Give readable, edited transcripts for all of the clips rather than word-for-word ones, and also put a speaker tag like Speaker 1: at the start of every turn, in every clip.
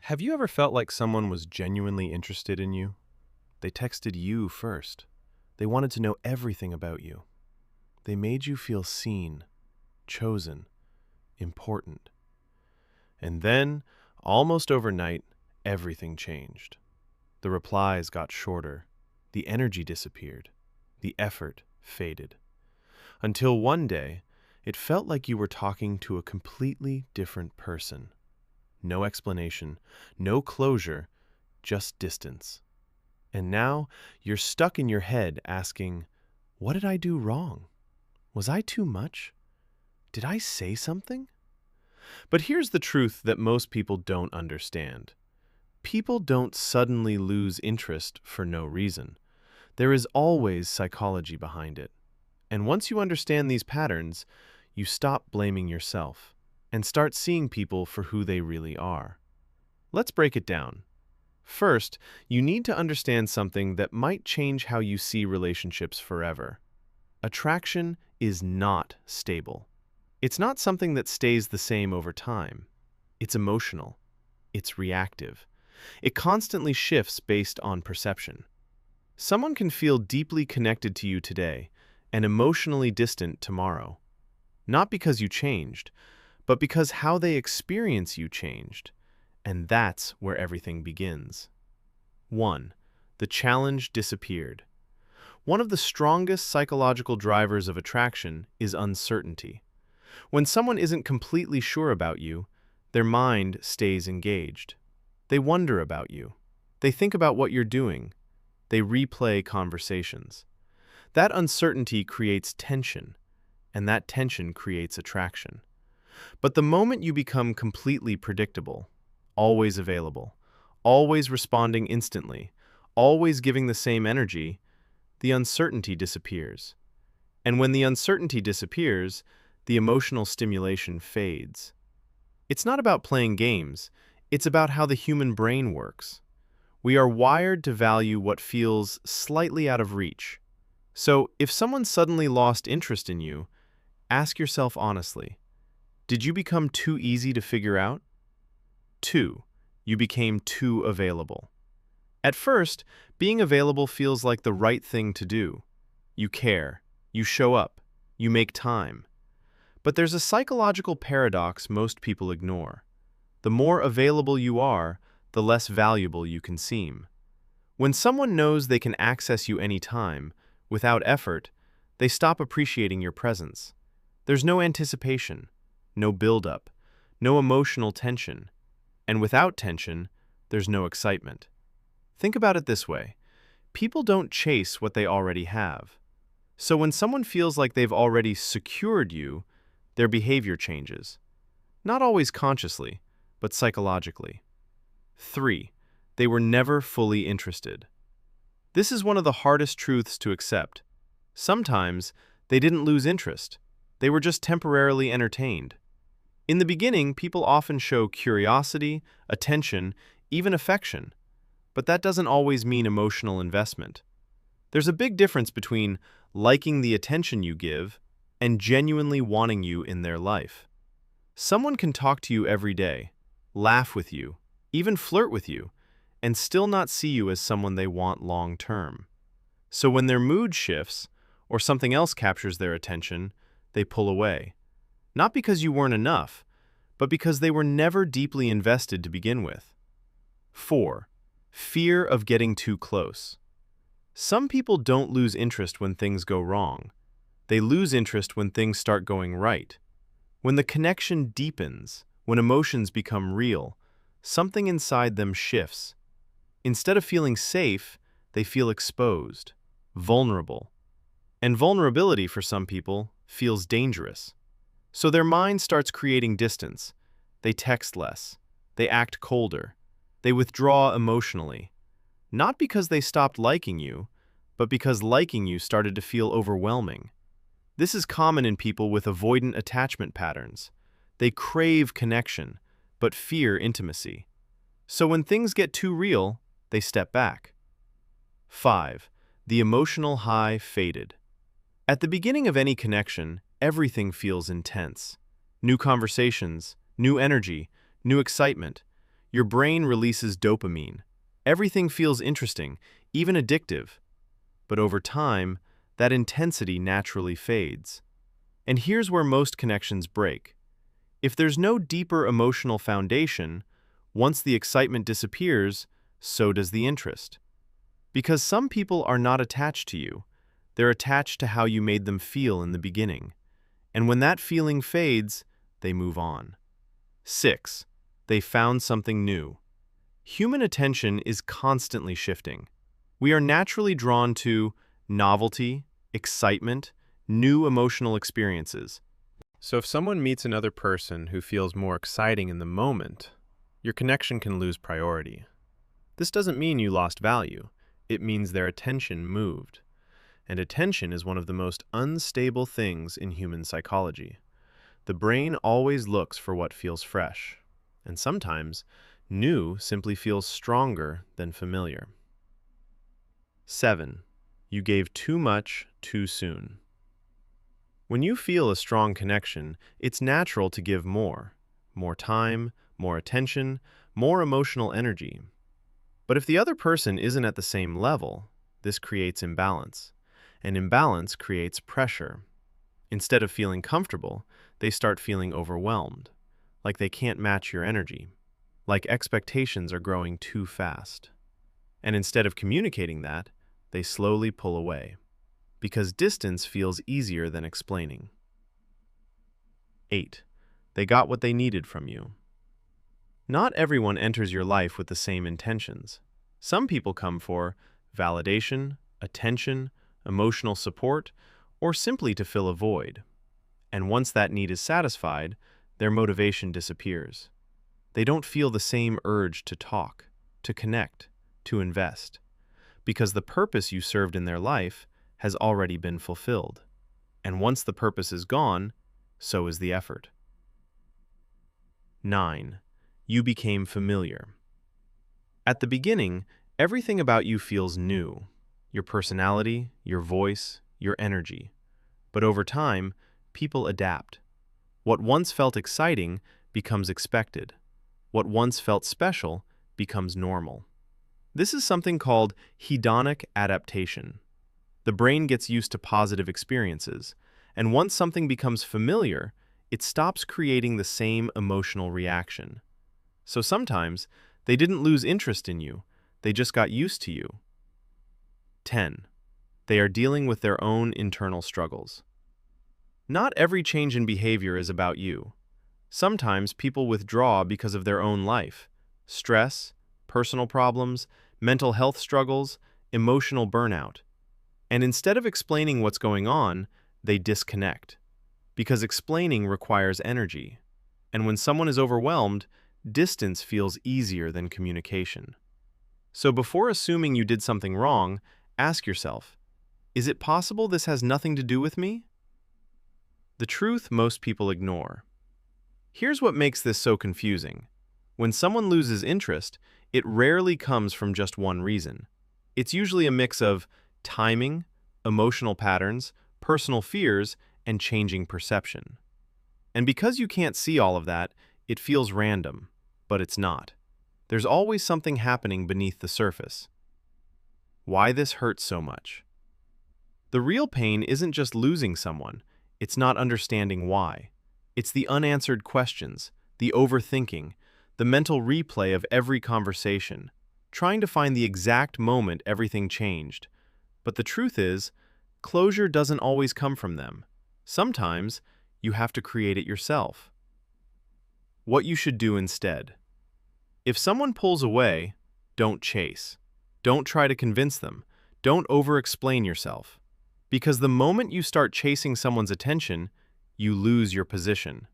Speaker 1: Have you ever felt like someone was genuinely interested in you? They texted you first. They wanted to know everything about you. They made you feel seen, chosen, important. And then, almost overnight, everything changed. The replies got shorter. The energy disappeared. The effort faded. Until one day, it felt like you were talking to a completely different person. No explanation, no closure, just distance. And now you're stuck in your head asking, what did I do wrong? Was I too much? Did I say something? But here's the truth that most people don't understand. People don't suddenly lose interest for no reason. There is always psychology behind it. And once you understand these patterns, you stop blaming yourself and start seeing people for who they really are. Let's break it down. First, you need to understand something that might change how you see relationships forever. Attraction is not stable. It's not something that stays the same over time. It's emotional. It's reactive. It constantly shifts based on perception. Someone can feel deeply connected to you today and emotionally distant tomorrow. Not because you changed, but because how they experience you changed. And that's where everything begins. 1. The challenge disappeared. One of the strongest psychological drivers of attraction is uncertainty. When someone isn't completely sure about you, their mind stays engaged. They wonder about you. They think about what you're doing. They replay conversations. That uncertainty creates tension, and that tension creates attraction. But the moment you become completely predictable, always available, always responding instantly, always giving the same energy, the uncertainty disappears. And when the uncertainty disappears, the emotional stimulation fades. It's not about playing games, it's about how the human brain works. We are wired to value what feels slightly out of reach. So, if someone suddenly lost interest in you, ask yourself honestly, did you become too easy to figure out? 2. You became too available. At first, being available feels like the right thing to do. You care, you show up, you make time. But there's a psychological paradox most people ignore. The more available you are, the less valuable you can seem. When someone knows they can access you anytime, without effort, they stop appreciating your presence. There's no anticipation, no build-up, no emotional tension. And without tension, there's no excitement. Think about it this way. People don't chase what they already have. So when someone feels like they've already secured you, their behavior changes. Not always consciously, but psychologically. 3. They were never fully interested. This is one of the hardest truths to accept. Sometimes, they didn't lose interest. They were just temporarily entertained. In the beginning, people often show curiosity, attention, even affection. But that doesn't always mean emotional investment. There's a big difference between liking the attention you give and genuinely wanting you in their life. Someone can talk to you every day, laugh with you, even flirt with you, and still not see you as someone they want long term. So when their mood shifts, or something else captures their attention, they pull away. Not because you weren't enough, but because they were never deeply invested to begin with. 4. Fear of getting too close. Some people don't lose interest when things go wrong. They lose interest when things start going right. When the connection deepens, when emotions become real, something inside them shifts. Instead of feeling safe, they feel exposed, vulnerable. And vulnerability for some people feels dangerous. So their mind starts creating distance. They text less. They act colder. They withdraw emotionally. Not because they stopped liking you, but because liking you started to feel overwhelming. This is common in people with avoidant attachment patterns. They crave connection, but fear intimacy. So when things get too real, they step back. 5. The emotional high faded. At the beginning of any connection, everything feels intense. New conversations, new energy, new excitement. Your brain releases dopamine. Everything feels interesting, even addictive. But over time, that intensity naturally fades. And here's where most connections break. If there's no deeper emotional foundation, once the excitement disappears, so does the interest. Because some people are not attached to you, they're attached to how you made them feel in the beginning. And when that feeling fades, they move on. 6. They found something new. Human attention is constantly shifting. We are naturally drawn to novelty, excitement, new emotional experiences. So if someone meets another person who feels more exciting in the moment, your connection can lose priority. This doesn't mean you lost value. It means their attention moved. And attention is one of the most unstable things in human psychology. The brain always looks for what feels fresh, and sometimes new simply feels stronger than familiar. 7. You gave too much too soon. When you feel a strong connection, it's natural to give more time, more attention, more emotional energy. But if the other person isn't at the same level, this creates imbalance. And imbalance creates pressure. Instead of feeling comfortable, they start feeling overwhelmed, like they can't match your energy, like expectations are growing too fast. And instead of communicating that, they slowly pull away, because distance feels easier than explaining. 8. They got what they needed from you. Not everyone enters your life with the same intentions. Some people come for validation, attention, emotional support, or simply to fill a void. And once that need is satisfied, their motivation disappears. They don't feel the same urge to talk, to connect, to invest, because the purpose you served in their life has already been fulfilled. And once the purpose is gone, so is the effort. 9. You became familiar. At the beginning, everything about you feels new. Your personality, your voice, your energy. But over time, people adapt. What once felt exciting becomes expected. What once felt special becomes normal. This is something called hedonic adaptation. The brain gets used to positive experiences, and once something becomes familiar, it stops creating the same emotional reaction. So sometimes, they didn't lose interest in you, they just got used to you. 10. They are dealing with their own internal struggles. Not every change in behavior is about you. Sometimes people withdraw because of their own life, stress, personal problems, mental health struggles, emotional burnout. And instead of explaining what's going on, they disconnect. Because explaining requires energy. And when someone is overwhelmed, distance feels easier than communication. So before assuming you did something wrong, ask yourself, is it possible this has nothing to do with me? The truth most people ignore. Here's what makes this so confusing. When someone loses interest, it rarely comes from just one reason. It's usually a mix of timing, emotional patterns, personal fears, and changing perception. And because you can't see all of that, it feels random, but it's not. There's always something happening beneath the surface. Why this hurts so much? The real pain isn't just losing someone, it's not understanding why. It's the unanswered questions, the overthinking, the mental replay of every conversation, trying to find the exact moment everything changed. But the truth is, closure doesn't always come from them. Sometimes, you have to create it yourself. What you should do instead. If someone pulls away, don't chase. Don't try to convince them. Don't over-explain yourself. Because the moment you start chasing someone's attention, you lose your position.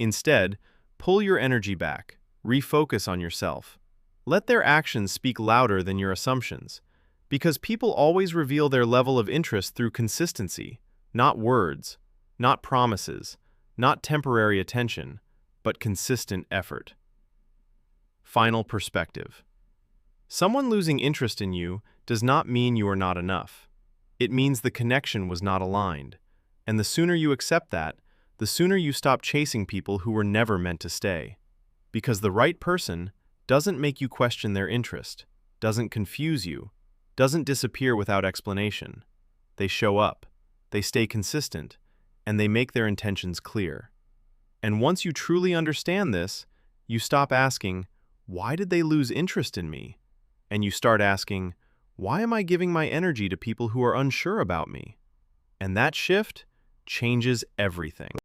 Speaker 1: Instead, pull your energy back. Refocus on yourself. Let their actions speak louder than your assumptions. Because people always reveal their level of interest through consistency, not words, not promises, not temporary attention, but consistent effort. Final perspective. Someone losing interest in you does not mean you are not enough. It means the connection was not aligned. And the sooner you accept that, the sooner you stop chasing people who were never meant to stay. Because the right person doesn't make you question their interest, doesn't confuse you, doesn't disappear without explanation. They show up, they stay consistent, and they make their intentions clear. And once you truly understand this, you stop asking, why did they lose interest in me? And you start asking, why am I giving my energy to people who are unsure about me? And that shift changes everything.